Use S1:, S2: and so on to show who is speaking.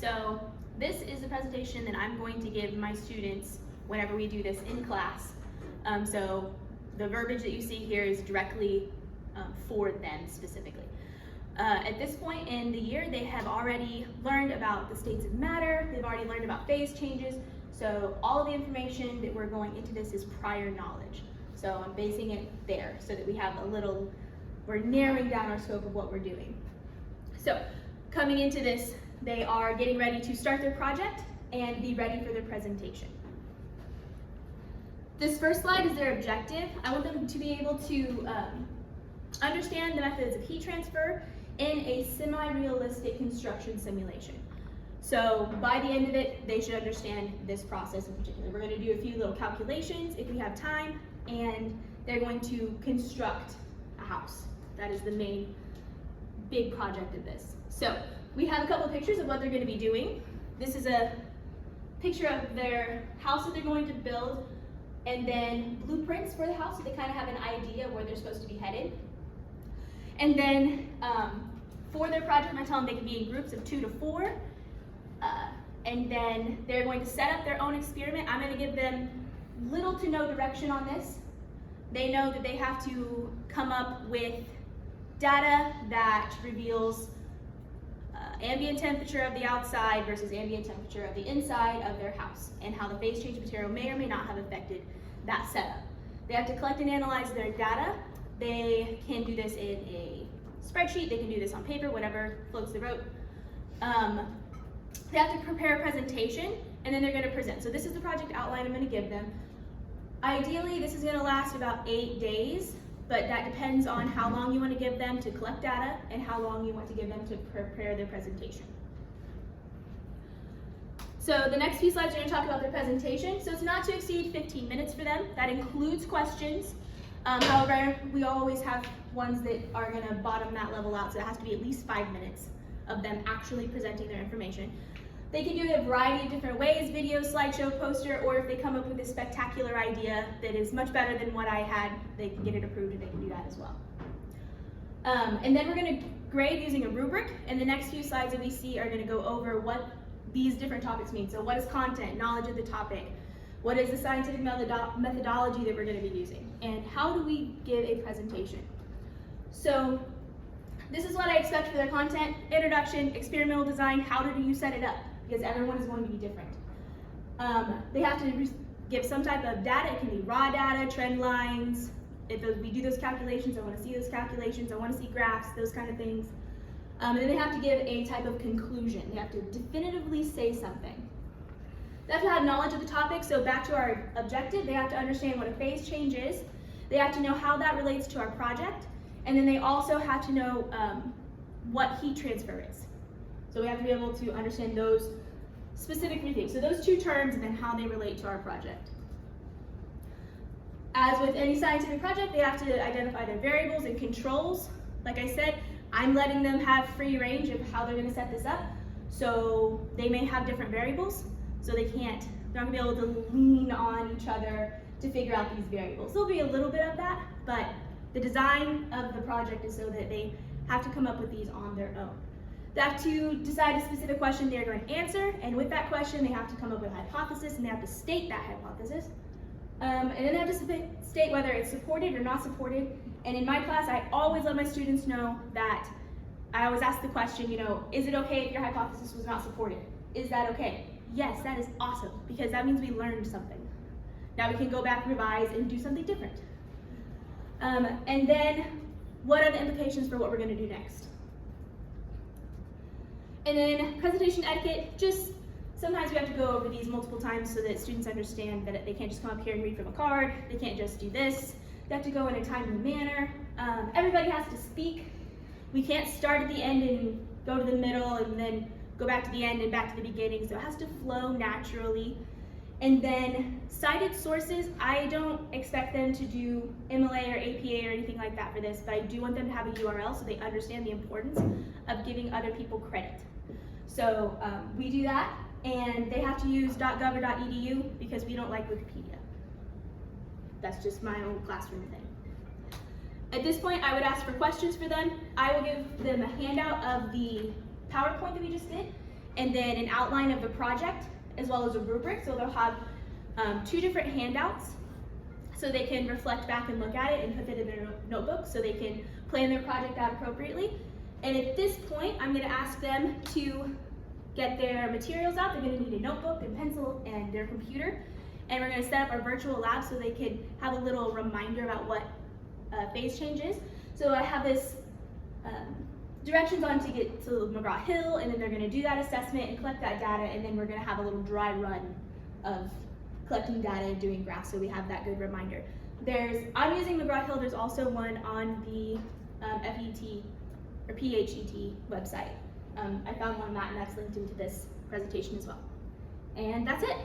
S1: So this is the presentation that I'm going to give my students whenever we do this in class. So the verbiage that you see here is directly for them specifically. At this point in the year, they have already learned about the states of matter, they've already learned about phase changes, so all of the information that we're going into this is prior knowledge. So I'm basing it there so that we have we're narrowing down our scope of what we're doing. So coming into this, they are getting ready to start their project and be ready for their presentation. This first slide is their objective. I want them to be able to understand the methods of heat transfer in a semi-realistic construction simulation. So by the end of it, they should understand this process in particular. We're going to do a few little calculations if we have time, and they're going to construct a house. That is the main big project of this. So we have a couple of pictures of what they're going to be doing. This is a picture of their house that they're going to build, and then blueprints for the house so they kind of have an idea of where they're supposed to be headed. And then for their project, I tell them they can be in groups of 2 to 4. And then they're going to set up their own experiment. I'm going to give them little to no direction on this. They know that they have to come up with data that reveals ambient temperature of the outside versus ambient temperature of the inside of their house, and how the phase change material may or may not have affected that setup. They have to collect and analyze their data. They can do this in a spreadsheet, they can do this on paper, whatever floats their boat. They have to prepare a presentation, and then they're going to present. So this is the project outline I'm going to give them. Ideally, this is going to last about 8 days, but that depends on how long you want to give them to collect data and how long you want to give them to prepare their presentation. So the next few slides are going to talk about their presentation. So it's not to exceed 15 minutes for them. That includes questions. However, we always have ones that are going to bottom that level out, so it has to be at least 5 minutes of them actually presenting their information. They can do it a variety of different ways: video, slideshow, poster, or if they come up with a spectacular idea that is much better than what I had, they can get it approved and they can do that as well. And then we're going to grade using a rubric, and the next few slides that we see are going to go over what these different topics mean. So what is content, knowledge of the topic, what is the scientific methodology that we're going to be using, and how do we give a presentation. So this is what I expect for their content: introduction, experimental design, how do you set it up, because everyone is going to be different. They have to give some type of data. It can be raw data, trend lines. If we do those calculations, I want to see those calculations, I want to see graphs, those kind of things. And then they have to give a type of conclusion. They have to definitively say something. They have to have knowledge of the topic. So back to our objective, they have to understand what a phase change is. They have to know how that relates to our project. And then they also have to know what heat transfer is. So we have to be able to understand those specific three things. So those two terms, and then how they relate to our project. As with any scientific project, they have to identify their variables and controls. Like I said, I'm letting them have free range of how they're going to set this up. So they may have different variables, so they're not going to be able to lean on each other to figure out these variables. There'll be a little bit of that, but the design of the project is so that they have to come up with these on their own. They have to decide a specific question they're going to answer, and with that question, they have to come up with a hypothesis, and they have to state that hypothesis. And then they have to state whether it's supported or not supported. And in my class, I always let my students know that I always ask the question, is it okay if your hypothesis was not supported? Is that okay? Yes, that is awesome, because that means we learned something. Now we can go back, revise, and do something different. And then, what are the implications for what we're going to do next? And then presentation etiquette, just sometimes we have to go over these multiple times so that students understand that they can't just come up here and read from a card. They can't just do this. They have to go in a timely manner. Everybody has to speak. We can't start at the end and go to the middle and then go back to the end and back to the beginning. So it has to flow naturally. And then cited sources, I don't expect them to do MLA or APA or anything like that for this, but I do want them to have a URL so they understand the importance of giving other people credit. So we do that, and they have to use .gov or .edu because we don't like Wikipedia. That's just my own classroom thing. At this point, I would ask for questions for them. I will give them a handout of the PowerPoint that we just did, and then an outline of the project, as well as a rubric. So they'll have 2 different handouts, so they can reflect back and look at it and put it in their notebook so they can plan their project out appropriately. And at this point, I'm going to ask them to get their materials out. They're going to need a notebook and pencil and their computer. And we're going to set up our virtual lab so they can have a little reminder about what phase change is. So I have this directions on to get to McGraw Hill, and then they're going to do that assessment and collect that data, and then we're going to have a little dry run of collecting data and doing graphs, so we have that good reminder. I'm using McGraw Hill. There's also one on the FET or PHET website. I found one on that, and that's linked into this presentation as well. And that's it.